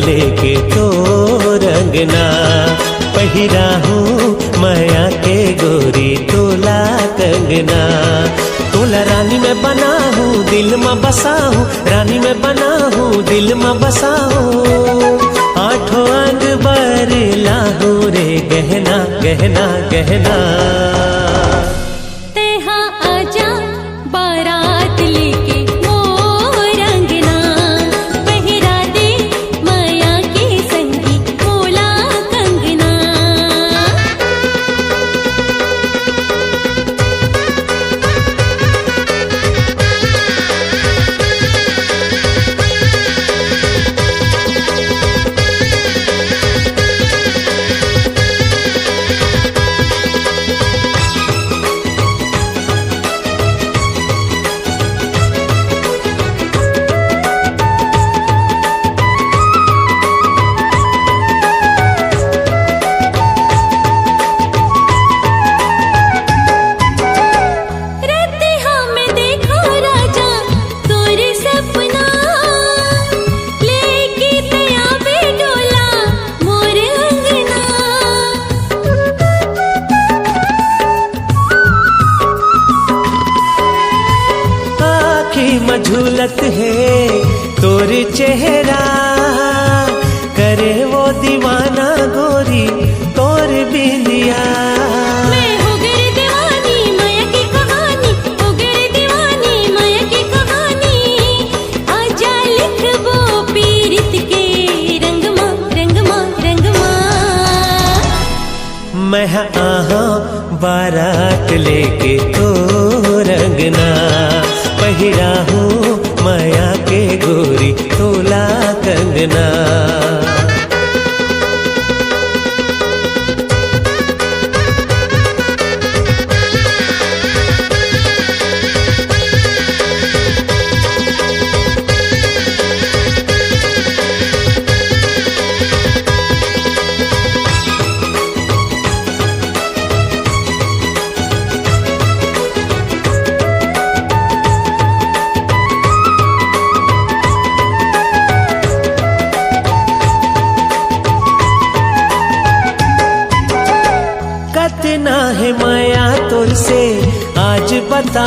लेके तो रंगना। पहिरा हूँ माया के गोरी तोला कंगना। तोला रानी में बना हूँ दिल में बसा हूँ, रानी में बना हूँ दिल में बसा हूँ। आठों अंग बर लाहू रे गहना गहना गहना। तेहा आजा बारात लेके मोर अंगना। पहिरा दे माया के संगी तोला कंगना। झूलत है तोर चेहरा, करे वो दीवाना गोरी तोर बिंदिया। मैं हो गई दीवानी माया की कहानी, हो गई दीवानी माया की कहानी। आजा लिख वो पीरित के रंगमा रंगमा रंगमा। मैं आहा बारात लेके तो रंगना। पहिरा हूँ माया के गोरी तोला कंगना। कितना है माया तुझसे आज बता।